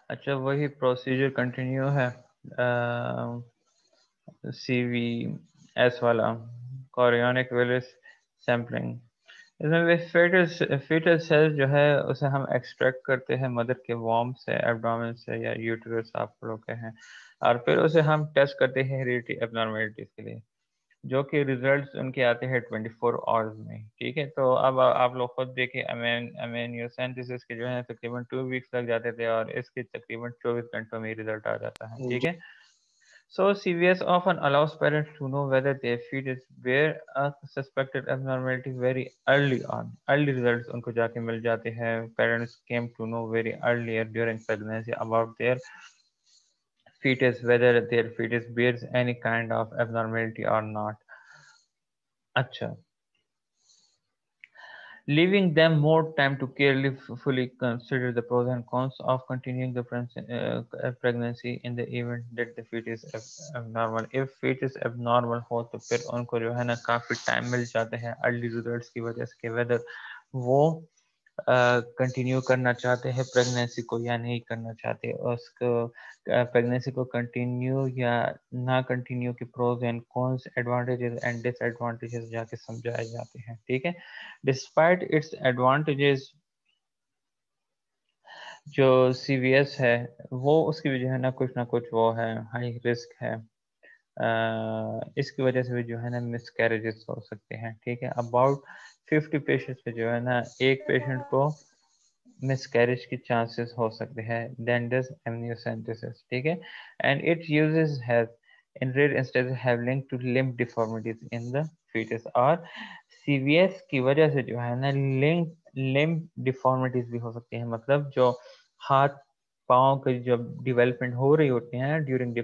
अच्छा, वही procedure continue है CVS वाला, कोरियोनिक वेलिस सैम्पलिंग। इसमें वे fetus सेल्स जो है उसे हम एक्सट्रैक्ट करते हैं मदर के वॉर्म से, एब्डोमेन से या यूटेरस आप लोग के हैं, और फिर उसे हम टेस्ट करते हैं हेरिडिटी एब्नॉर्मेलिटीज के लिए, जो कि रिजल्ट्स उनके आते हैं 24 आवर्स में। ठीक है, तो अब आप लोग खुद देखिए, अमीनियोसेंथिसिस के जो है तकरीबन 2 वीक्स लग जाते थे, और इसके तकरीबन 24 घंटों में रिजल्ट आ जाता है। ठीक है, so CVS often allows parents to know whether their fetus bear a suspected abnormality very early on. Early results उनको जाके मिल जाते हैं। Parents came to know very earlier during pregnancy about their fetus, whether their fetus bears any kind of abnormality or not. अच्छा, leaving them more time to carefully consider the pros and cons of continuing the pregnancy in the event that the fetus is abnormal. If fetus abnormal हो तो फिर उनको जो है ना काफ़ी time मिल जाता है अर्ली रिजल्ट्स की वजह से कि वेदर वो कंटिन्यू करना चाहते हैं प्रेगनेंसी को या नहीं करना चाहते, उसको प्रेगनेंसी को कंटिन्यू या ना कंटिन्यू के pros and cons, advantages and disadvantages जाके समझाए जाते हैं। ठीक है, डिस्पाइट इट्स एडवांटेजेस, जो CVS है वो उसकी भी जो है ना कुछ वो है, हाई रिस्क है। इसकी वजह से भी जो है ना मिसकैरेजेस हो सकते हैं। ठीक है, अबाउट 50 पेशेंट्स पे जो है ना एक पेशेंट को मिसकैरेज की चांसेस हो सकते हैं देन डज एमनियोसेंटेसिस। ठीक है, and it uses has in rare instances have link to limb deformities in the fetus, और CVS की वजह से जो है ना लिम्ब डिफॉर्मिटीज भी हो सकती है, मतलब जो हाथ पाँव की जब डेवलपमेंट हो रही होती है ड्यूरिंग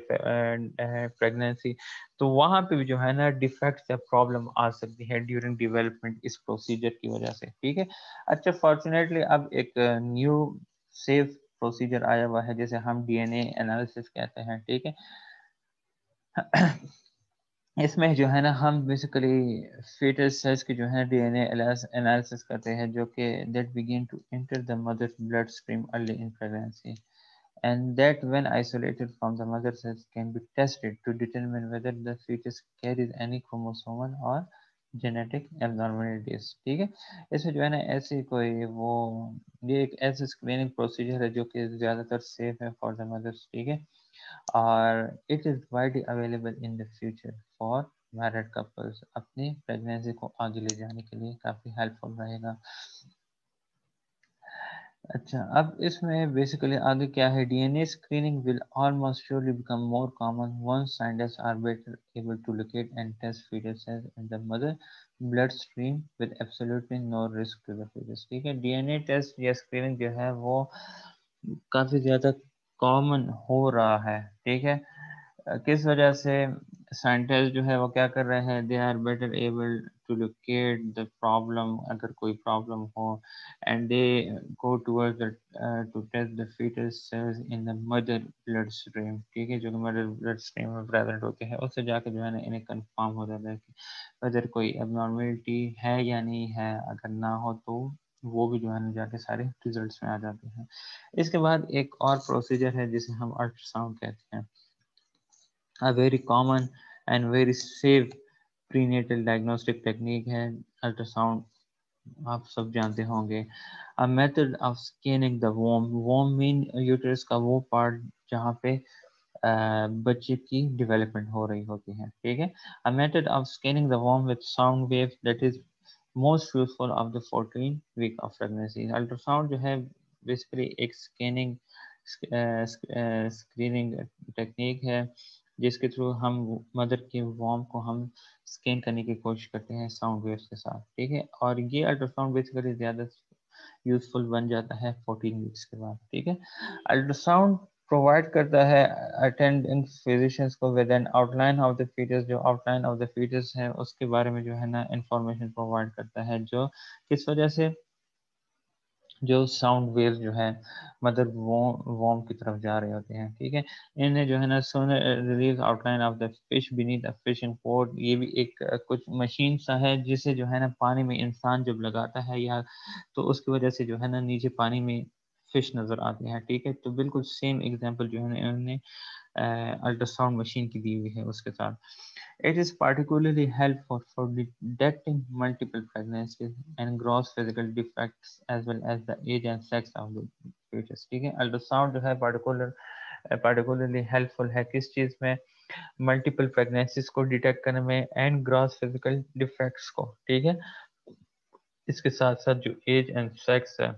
प्रेगनेंसी, तो वहां पे भी जो है ना डिफेक्ट्स या प्रॉब्लम आ सकती है ड्यूरिंग डेवलपमेंट इस प्रोसीजर की वजह से। ठीक है, अच्छा, फॉर्चुनेटली अब एक न्यू सेफ प्रोसीजर आया हुआ है जिसे हम DNA एनालिसिस कहते हैं। ठीक है, इसमें जो है ना हम बेसिकली fetus cells की जो है DNA एनालिसिस करते हैं, जो कि that begin to enter the mother's bloodstream early in pregnancy, and that when isolated from the mother cells can be tested to determine whether the fetus carries any chromosomal or genetic abnormalities। ठीक है, इसमें जो है ना ऐसी कोई वो, ये एक ऐसे स्क्रीनिंग प्रोसीजर है जो कि ज़्यादातर सेफ है फॉर द मदर्स। ठीक है, और it is widely available in the future for married couples, अपनी प्रेगनेंसी को आगे ले जाने के लिए काफ़ी हेल्पफुल रहेगा। अच्छा, अब इसमें बेसिकली आगे क्या है, DNA screening will almost surely become more common once scientists are better able to locate and test fetuses in the mother bloodstream with absolutely no risk to the fetus। ठीक है, DNA test या screening जो है वो काफ़ी ज़्यादा common हो रहा है। ठीक है, किस वजह से साइंटिस्ट जो है वो क्या कर रहे हैं, they are better able to locate the problem, अगर कोई प्रॉब्लम हो, and they go towards the to test the fetus cells in the mother blood stream। ठीक है, जो कि मदर ब्लड स्ट्रीम में प्रेजेंट होते हैं, उससे जाकर जो है ना इन्हें कंफर्म हो जाता है कि अगर कोई एबनॉर्मेलिटी है या नहीं है, अगर ना हो तो वो भी जो है ना जाके सारे रिजल्ट्स में आ जाते हैं। इसके बाद एक और प्रोसीजर है जिसे हम अल्ट्रासाउंड कहते हैं, a very common and very safe prenatal diagnostic technique है अल्ट्रासाउंड, आप सब जानते होंगे। A method of scanning the womb mean uterus का वो पार्ट जहाँ पे बच्चे की डेवलपमेंट हो रही होती है। ठीक है, A method of scanning the womb with sound waves that is most useful of the 14 week of pregnancy। Ultrasound जो है बेसिकली एक स्क्रीनिंग टेक्निक है जिसके थ्रू हम मदर के वॉर्म को हम स्कैन करने की कोशिश करते हैं साउंड वेव्स के साथ। ठीक है, और ये अल्ट्रासाउंड बेसिकली ज़्यादा यूजफुल बन जाता है 14 वीक्स के बाद। ठीक है, अल्ट्रासाउंड प्रोवाइड करता है अटेंडिंग फिजिशियंस को with an outline of the fetus, जो आउटलाइन ऑफ द फीटस है उसके बारे में जो है ना इंफॉर्मेशन प्रोवाइड करता है, जो किस वजह से जो साउंड वेव्स जो है मदर वॉर्म की तरफ जा रहे होते हैं। ठीक है, इन्हें जो है ना sonar release outline of the fish beneath a fishing pod, ये भी एक कुछ मशीन सा है जिसे जो है ना पानी में इंसान जब लगाता है या तो उसकी वजह से जो है ना नीचे पानी में फिश नज़र आती है। ठीक है, तो बिल्कुल सेम एग्जांपल जो है इन्होंने अल्ट्रासाउंड मशीन की दी हुई है उसके साथ। It is particularly helpful for detecting multiple pregnancies and gross physical defects as well as the age and sex of the fetus। ठीक है, अल्ट्रासाउंड जो है particularly helpful है किस चीज़ में? मल्टीपल प्रेगनेंसीज को डिटेक्ट करने में एंड ग्रॉस फिजिकल डिफेक्ट्स को। ठीक है, इसके साथ साथ जो एज एंड सेक्स है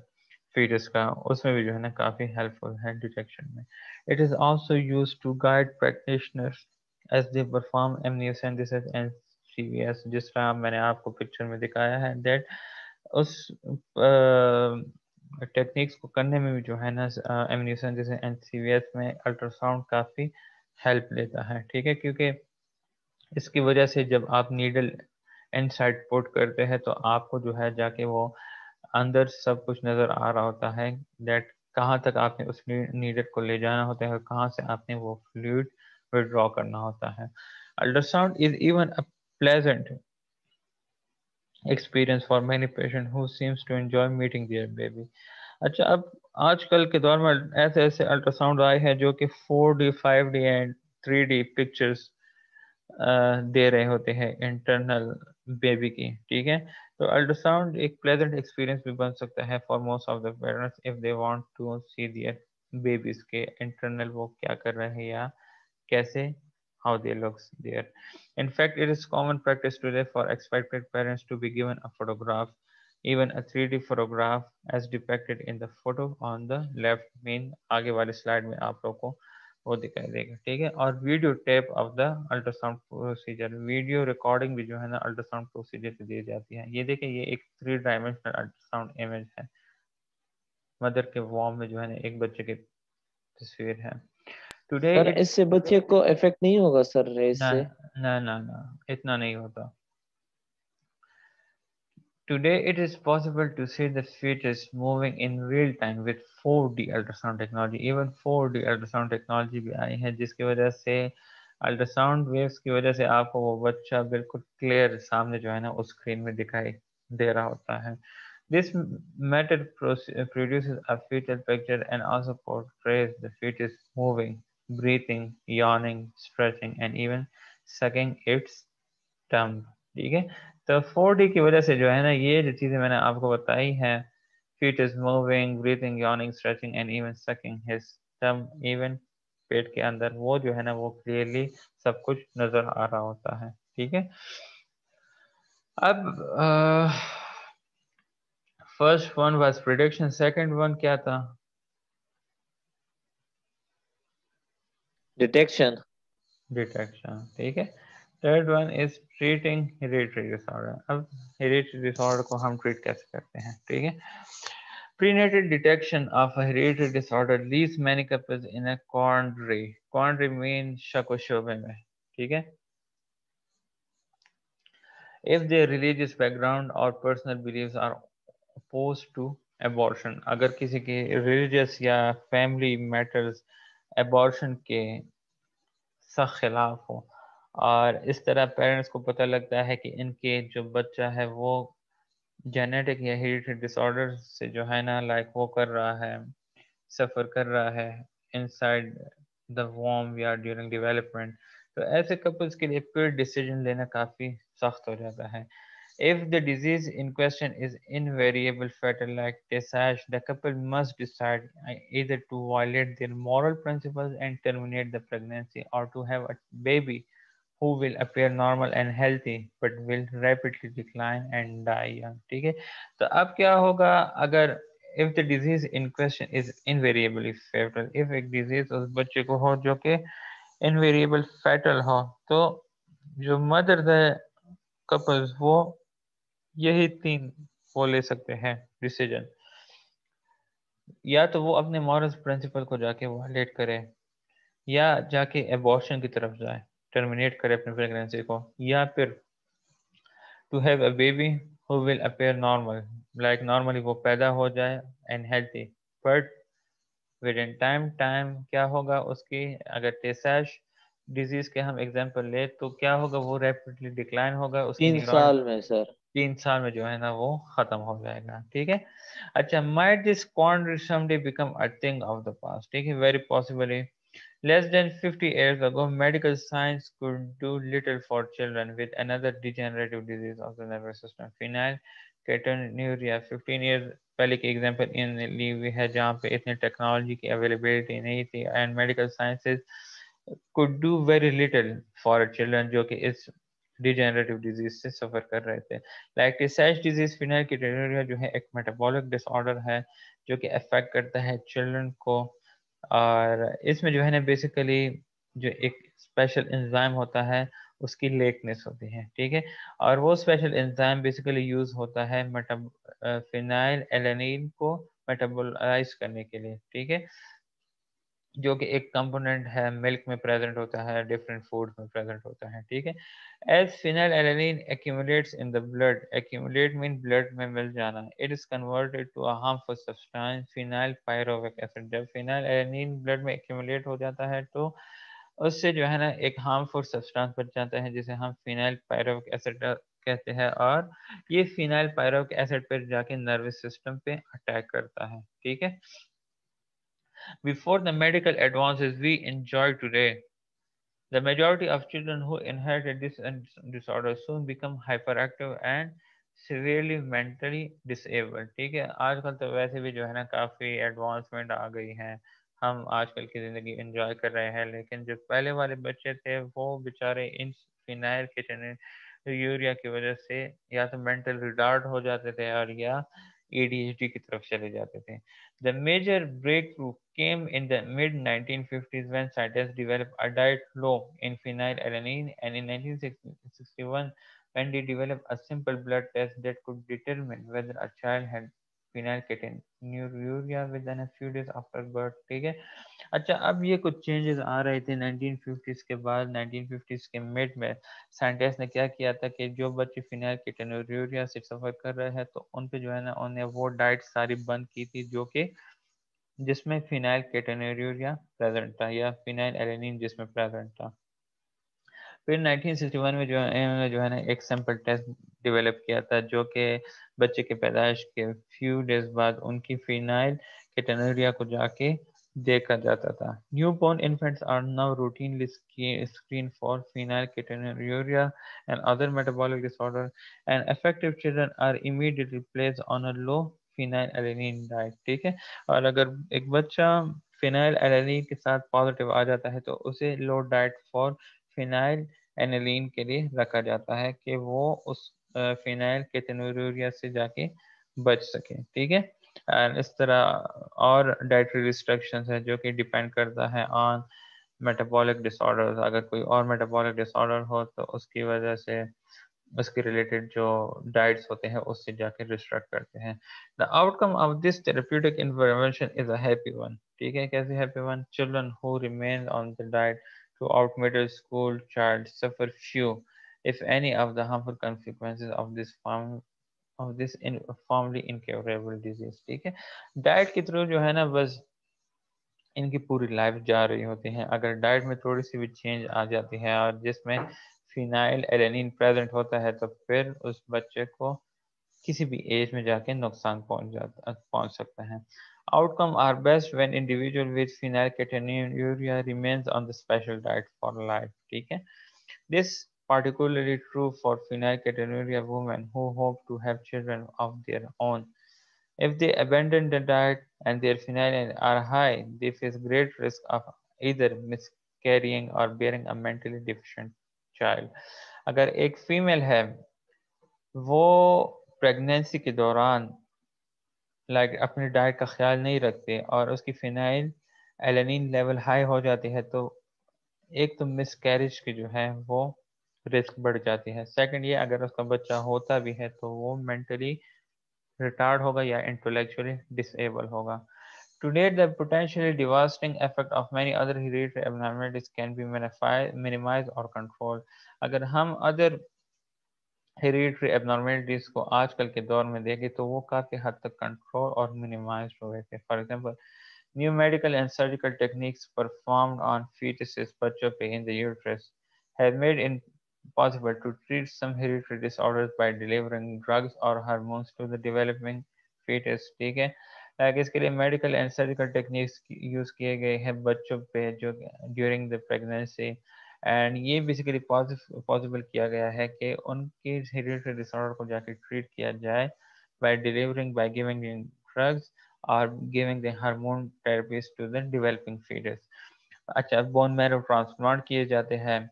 फीटस का, उसमें भी जो है ना काफ़ी हेल्पफुल है डिटेक्शन में। It is also used to guide practitioners as they perform amniocentesis and CVS, जिस तरह मैंने आपको पिक्चर में दिखाया है दैट उस टेक्निक्स को करने में भी जो है ना एमनियोसेंटेसिस एंड सीवीएस में अल्ट्रासाउंड काफ़ी हेल्प लेता है। ठीक है, क्योंकि इसकी वजह से जब आप नीडल इनसाइड पुट करते हैं तो आपको जो है जाके वो अंदर सब कुछ नज़र आ रहा होता है दैट कहाँ तक आपने उस नीडल को ले जाना होता है और कहाँ से आपने वो फ्लूइड विड्रॉ करना होता है। Ultrasound is even a pleasant experience for many patient who seems to enjoy meeting their baby. अच्छा, अब आजकल के दौर में ऐसे ऐसे अल्ट्रासाउंड आए हैं जो कि 4D 5D and 3D pictures दे रहे होते हैं इंटरनल बेबी की। ठीक है, तो अल्ट्रासाउंड एक प्लेजेंट एक्सपीरियंस भी बन सकता है for most of the parents if they want to see their babies के इंटरनल वो क्या कर रहे हैं या कैसे, how they looks there. In fact, it is common practice today for expected parents to be given a photograph, even a 3D photograph as depicted in the photo on the left main आगे वाले slide में आप लोग को वो दिखाई देगा। ठीक है, और video tape of the ultrasound procedure, video recording भी जो है ना अल्ट्रासाउंड प्रोसीजर से दी जाती है। ये देखिए, ये एक 3 डायमेंशनल अल्ट्रासाउंड इमेज है, मदर के वॉर्म में जो है ना एक बच्चे की तस्वीर है। टुडे सर इट्स इससे बच्चे को इफेक्ट नहीं होगा सर ना इससे? ना इतना नहीं होता। Today, it is possible to see the fetus moving in real time with 4D ultrasound technology. Even 4D ultrasound technology भी आई है जिसकी वजह से अल्ट्रासाउंड वेव्स की वजह से आपको वो बच्चा बिल्कुल क्लियर सामने जो है ना उस स्क्रीन में दिखाई दे रहा होता है। This method produces a fetal picture and also portrays the fetus moving, breathing, yawning, stretching, and even sucking its term. ठीक है, तो 4D की वजह से जो है ना ये जो चीज़ें मैंने आपको बताई हैं, foetus is moving, breathing, yawning, stretching and even sucking his टर्म, इवन पेट के अंदर वो जो है ना वो क्लियरली सब कुछ नजर आ रहा होता है। ठीक है, अब first one was prediction, second one क्या था? डिटेक्शन। डिटेक्शन। ठीक है, third one is treating hereditary disorder. अब हेरिडिटरी डिसऑर्डर को हम ट्रीट कैसे करते हैं? ठीक है, prenatal detection of a hereditary disorder leaves many couples in a quandary। quandary means शक व शोबे में। ठीक है, if their religious background or personal beliefs are opposed to abortion, अगर किसी के religious या family matters abortion के सख्त खिलाफ हो और इस तरह पेरेंट्स को पता लगता है कि इनके जो बच्चा है वो जेनेटिक या हेरिडिटरी डिसऑर्डर से जो है ना लाइक वो कर रहा है, सफ़र कर रहा है इनसाइड द वॉर्म या ड्यूरिंग डेवलपमेंट, तो ऐसे कपल्स के लिए फिर डिसीजन लेना काफ़ी सख्त हो जाता है। If the disease in question is invariable fatal like Tay-Sachs, the couple must decide either to violate their moral principles and terminate the pregnancy or to have a baby who will appear normal and healthy but will rapidly decline and die young। ठीक है, तो अब क्या होगा अगर if the disease in question is invariably fatal, if एक disease उस बच्चे को हो जो कि invariable fatal हो, तो जो मदर है कपल्स वो यही तीन वो ले सकते हैं डिसीजन, या तो वो अपने मॉरल प्रिंसिपल को जाके वायलेट करे या जाके एबॉर्शन की तरफ जाए, टर्मिनेट करे अपनी प्रेगनेंसी को, या फिर to have a baby who will appear normal, like normally वो पैदा हो जाए and healthy, but within time क्या होगा उसकी, अगर टेसाश डिजीज के हम एग्जांपल ले तो क्या होगा, वो रैपिडली डिक्लाइन होगा, उसकी 3 न्यूरॉन साल में सर। 3 साल में जो है ना वो खत्म हो जाएगा, ठीक है। अच्छा, might this quandary someday become a thing of the past, ठीक है, very possibly. Less than 50 years ago, medical science could do little for children with another degenerative disease of the nervous system, phenylketonuria. 15 years पहले की example in ली हुई है जहाँ पे इतनी technology की अवेलेबिलिटी नहीं थी, and medical sciences could do very little for children जो कि इस डिजेनरेटिव डिजीज से सफर कर रहे थे। लाइक टिसाइज डिजीज, फिनाइल जो है एक मेटाबॉलिक डिसऑर्डर है जो कि अफेक्ट करता है चिल्ड्रन को, और इसमें जो है ना बेसिकली जो एक स्पेशल एंजाइम होता है उसकी लेकनेस होती है, ठीक है। और वो स्पेशल एंजाइम बेसिकली यूज होता है फिनाइल एलेनिन को मेटाबोलाइज करने के लिए, ठीक है, जो कि एक कंपोनेंट है, मिल्क में प्रेजेंट होता है, डिफरेंट फूड में प्रेजेंट होता है, ठीक है। As phenylalanine accumulates in the blood, accumulate mean blood में मिल जाना, it is converted to a harmful substance phenyl pyruvic acid. जब फिनाइलएलेनिन ब्लड में एक्यूमुलेट हो जाता है तो उससे जो है ना एक हार्मफुल सब्सटेंस बच जाता है जिसे हम फिनाइल पायरोविक एसिड कहते हैं, और ये फिनाइल पायरोविक एसिड पर जाके नर्वस सिस्टम पे अटैक करता है, ठीक है। Before the medical advances we enjoy today, the majority of children who inherit this disorder soon become hyperactive and severely mentally disabled, ठीक है। आजकल तो वैसे भी जो है ना काफ़ी एडवांसमेंट आ गई है, हम आजकल की ज़िंदगी एंजॉय कर रहे हैं, लेकिन जो पहले वाले बच्चे थे वो बेचारे इन फिनाइल यूरिया की वजह से या तो मेंटल रिटार्ड हो जाते थे और या एडीएचडी की तरफ चले जाते थे। The major breakthrough came in the mid 1950s when scientists developed a diet low in phenylalanine, and in 1961 when they developed a simple blood test that could determine whether a child had phenylketonuria within a few days after birth, ठीक है। अच्छा, अब ये कुछ changes आ रहे थे 1950s के बाद। 1950s के मिड में साइंटिस्ट ने क्या किया था कि जो बच्चे फिनाइल से सफ़र कर रहे हैं तो उन पे जो है ना उन्हें वो डाइट सारी बंद की थी जो कि जिसमें फिनाइल प्रेजेंट था या फिनाइल एलेनिन जिसमें प्रेजेंट था। फिर 1961 में जो है इन्होंने जो है ना एक सैंपल टेस्ट डेवलप किया था जो कि बच्चे के पैदाइश के फ्यू डेज बाद उनकी फिनाइल केटोनूरिया को जाके देखा जाता था। Newborn infants are now routinely screened for phenylketonuria and other metabolic disorder, and affected children are immediately placed on a low phenylalanine diet, ठीक है। और अगर एक बच्चा फिनाइल के साथ पॉजिटिव आ जाता है तो उसे लो डाइट फॉर फिनाइल एनिलीन के लिए रखा जाता है कि वो उस फिनाइल केटोनूरिया से जाके बच सके, ठीक है। एंड इस तरह और डाइटरी रिस्ट्रिक्शंस है जो कि डिपेंड करता है ऑन मेटाबॉलिक डिसऑर्डर्स। अगर कोई और मेटाबॉलिक डिसऑर्डर हो तो उसकी वजह से उसके रिलेटेड जो डाइट्स होते हैं उससे जाके रिस्ट्रिक्ट करते हैं। The outcome of this therapeutic intervention is a happy one, ठीक है। कैसे happy one? Children who remain on the diet throughout middle school child suffer few, if any, of the harmful consequences of this formerly incurable disease, ठीक है। Diet के through जो है ना बस इनकी पूरी लाइफ जा रही होती है। अगर डाइट में थोड़ी सी भी चेंज आ जाती है और जिसमें फिनाइल एलेनिन प्रेजेंट होता है तो फिर उस बच्चे को किसी भी एज में जाके नुकसान पहुंच सकता है। Outcome are best when individual with phenylketonuria remains on the special diet for life, ठीक है। This particularly true for phenylketonuria women who hope to have children of their own. If they abandon the diet and their phenyl are high, they face great risk of either miscarrying or bearing a mentally deficient child. अगर एक female है वो pregnancy के दौरान अपनी diet का ख्याल नहीं रखते और उसकी फिनाइल एलेनिन लेवल हाई हो जाती है तो एक तो मिसकैरेज की जो है वो रिस्क बढ़ जाती है। सेकंड ये अगर उसका बच्चा होता भी है तो वो मेंटली रिटार्ड होगा या इंटेलेक्चुअली डिसेबल होगा। To date, the potentially devastating effect of many other hereditary abnormalities can be minimized or controlled. अगर हम other हेरिडिटरी एबनॉर्मेलिटीज को आजकल के दौर में देखें तो वो काफ़ी हद तक कंट्रोल और मिनिमाइज हो गए थे। For example, new medical and surgical techniques performed on fetuses बच्चों पे in the uterus have made possible to treat some hereditary disorders by delivering drugs or hormones to the developing fetus. ठीक है, like इसके लिए medical and surgical techniques use किए गए हैं बच्चों पे जो ड्यूरिंग द प्रेगनेंसी, एंड ये बेसिकली पॉसिबल किया गया है कि उनके हेरिडिटरी डिसऑर्डर को जाके ट्रीट किया जाए by delivering by giving drugs और giving the hormone therapies to the developing foetus. अच्छा, बोन मैरो ट्रांसप्लांट किए जाते हैं,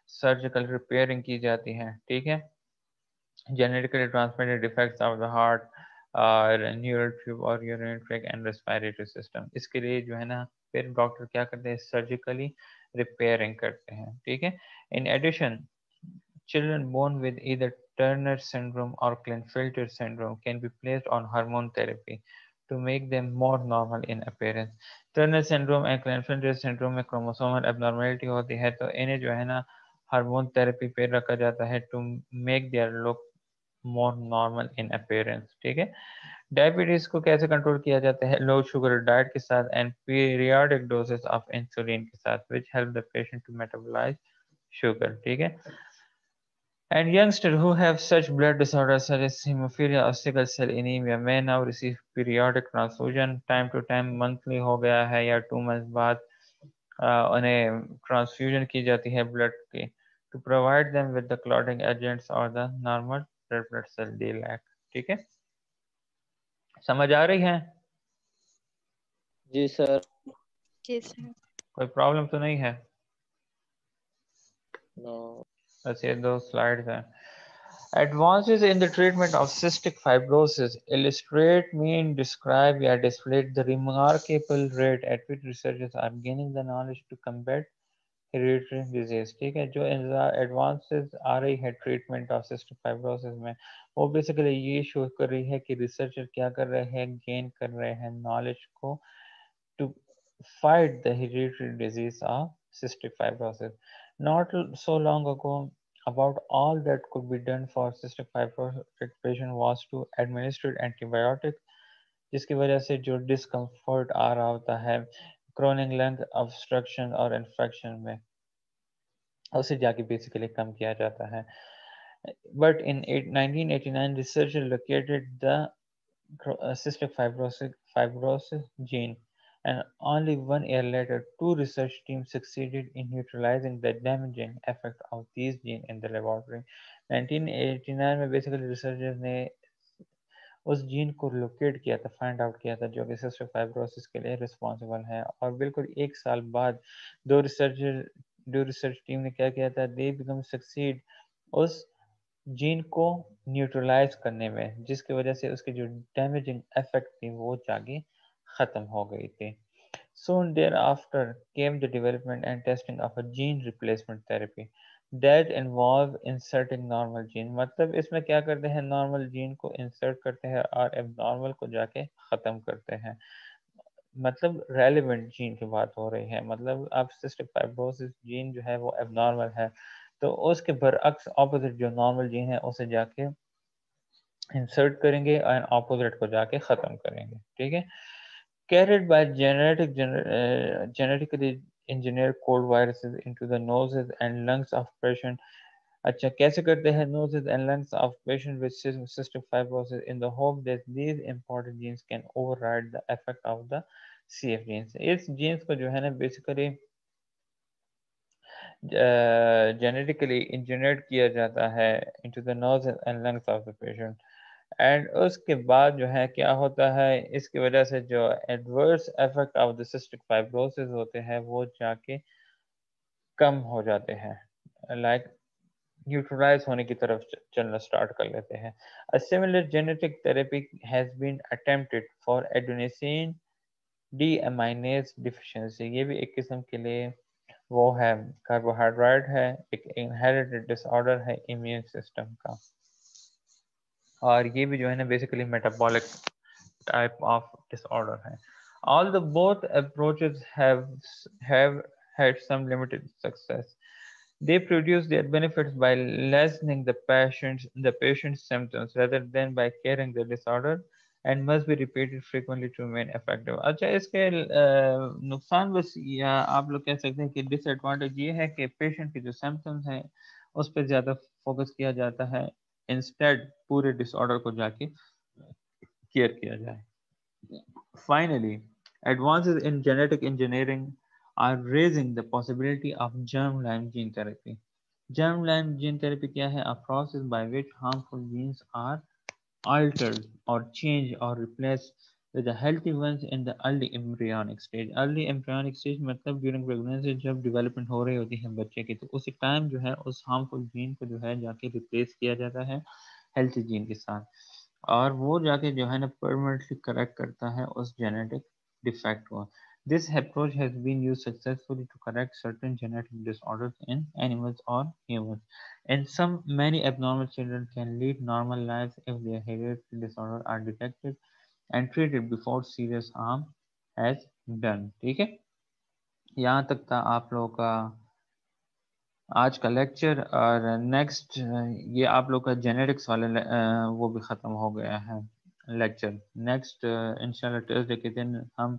सर्जिकल रिपेयरिंग की जाती है, ठीक है, genetically transmitted defects of the heart और न्यूरल ट्यूब और urinary track and respiratory system, इसके लिए जो है ना फिर डॉक्टर क्या करते हैं, सर्जिकली रिपेयरिंग करते हैं, ठीक है। In addition, children born with either Turner syndrome or Klinefelter syndrome can be placed on hormone therapy to make them more normal in appearance. Turner syndrome and Klinefelter syndrome में chromosomal abnormality होती है, तो इन्हें जो है ना hormone therapy पे रखा जाता है to make their look more normal in appearance, ठीक है। डायबिटीज को कैसे कंट्रोल किया जाता है, लो शुगर डाइट के साथ and periodic doses of insulin के साथ, which help the patient to metabolise sugar, ठीक है। And youngsters who have such blood disorders such as hemophilia or sickle cell anemia may now receive periodic transfusion time to time, monthly हो गया है या 2 months बाद उन्हें transfusion की जाती है ब्लड की, to provide them with the clotting agents or the normal red blood cell DLAC, ठीक है, समझ आ रही है? जी सर। जी सर। कोई प्रॉब्लम तो नहीं है? नो। बस ये 2 स्लाइड्स हैं। Advances in the treatment of cystic fibrosis illustrate, mean, describe या display the remarkable rate at which researchers are gaining the knowledge to combat hereditary disease, ठीक है। जो एडवांसेस आ रही है ट्रीटमेंट ऑफ सिस्टिक फाइब्रोसिस में, वो basically ये show कर रही है कि रिसर्चर क्या कर रहे हैं, गेन कर रहे हैं नॉलेज को to fight the hereditary disease of cystic fibrosis. Not so long ago, about all that could be done for cystic fibrosis patient was to administer antibiotics, जिसकी वजह से जो डिस्कम्फर्ट आ रहा होता है क्रोनिक लंग ऑब्स्ट्रक्शन और infection में, उसे जाके बेसिकली कम किया जाता है। But in 1989, researchers located the cystic fibrosis gene, and only 1 year later, 2 research teams succeeded in neutralizing the damaging effect of these genes in the laboratory. 1989 में basically researchers ने उस जीन को लोकेट किया था, find out किया था, जो कि सिस्टिक फाइब्रोसिस के लिए रिस्पॉन्सिबल है, और बिल्कुल 1 साल बाद दो रिसर्च टीम ने क्या किया था, दे बिकम सक्सीड उस जीन को न्यूट्रलाइज करने में, जिसकी वजह से उसके जो डैमेजिंग इफेक्ट थी वो जाके खत्म हो गई थी। Soon thereafter came the development and testing of a gene replacement therapy that involve inserting normal gene, मतलब इसमें क्या करते हैं, नॉर्मल जीन को इंसर्ट करते हैं और एबनॉर्मल को जाके ख़त्म करते हैं, मतलब रेलिवेंट जीन की बात हो रही है, मतलब अब सिस्टिक फाइब्रोसिस जीन जो है वो एबनॉर्मल है, तो उसके बरअक्स ऑपोजिट जो नॉर्मल जीन है उसे जाके इंसर्ट करेंगे और ऑपोजिट को जाके ख़त्म करेंगे, ठीक है। Carried by genetically engineered cold viruses into the noses and lungs of patient. अच्छा, कैसे करते हैं noses and lungs of patient with cystic fibrosis in the hope that these important genes can override the effect of the CF genes. इस genes को जो है ना basically genetically engineered किया जाता है into the nose and lungs of the patient, and उसके बाद जो है क्या होता है, इसकी वजह से जो adverse effect of the cystic fibrosis होते हैं वो जाके कम हो जाते हैं, लाइक न्यूट्रलाइज होने की तरफ चलना स्टार्ट कर लेते हैं। A similar genetic therapy has been attempted for adenosine deaminase deficiency, ये भी एक किस्म के लिए वो है, कार्बोहाइड्रेट है, एक इनहेरिटेड डिसऑर्डर है इम्यून सिस्टम का, और ये भी जो है ना basically metabolic type of disorder है। Although both approaches have had some limited success, they produce their benefits by lessening the patient's symptoms rather than by curing the disorder, and must be repeated frequently to remain effective. अच्छा, इसके नुकसान बस या आप लोग कह सकते हैं कि डिसएडवांटेज ये है कि पेशेंट के जो सिम्टम्स हैं उस पर ज़्यादा फोकस किया जाता है, इंस्टेड पूरे डिसऑर्डर को जाके केयर किया जाए। Finally, advances in genetic engineering are raising the possibility of germline gene therapy. Germline gene therapy क्या है? A process by which harmful genes are altered or changed or replaced with the healthy ones in the early embryonic stage. Early embryonic stage मतलब during pregnancy जब development हो रही होती है बच्चे की, तो उसी टाइम जो है उस harmful gene को जो है जाके replace किया जाता है healthy gene के साथ, और वो जाके जो है ना परमानेंटली करेक्ट करता है उस जेनेटिक डिफेक्ट को. This approach has been used successfully to correct certain genetic disorders in animals or humans. In some, many abnormal children can lead normal lives if their hereditary disorders are detected and treated before serious harm has done. ठीक है, यहाँ तक था आप लोगों का आज का लेक्चर। और नेक्स्ट ये आप लोग का जेनेटिक्स वाले वो भी ख़त्म हो गया है लेक्चर। नेक्स्ट इंशाल्लाह ट्यूसडे के दिन हम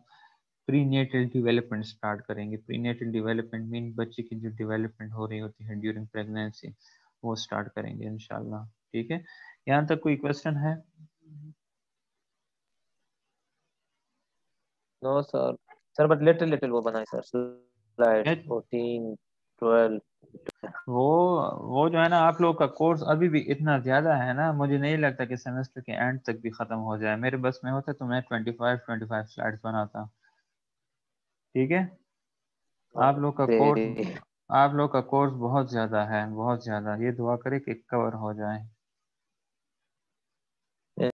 प्री नेटल डेवलपमेंट स्टार्ट करेंगे। प्री नेटल डेवलपमेंट मीन बच्चे की जो डेवलपमेंट हो रही होती है ड्यूरिंग प्रेगनेंसी, वो स्टार्ट करेंगे इंशाल्लाह। ठीक है, यहाँ तक कोई क्वेश्चन है? No sir. Sir but little little वो बनाए सर, स्लाइड्स 14 12। वो वो जो है ना, आप लोग का कोर्स अभी भी इतना ज़्यादा है ना, मुझे नहीं लगता कि सेमेस्टर के एंड तक भी ख़त्म हो जाए। मेरे बस में होता तो मैं 25 स्लाइड्स बनाता। ठीक है, आप लोग का कोर्स ओके। आप लोग का कोर्स बहुत ज़्यादा है, बहुत ज़्यादा। ये दुआ करें कि कवर हो जाए।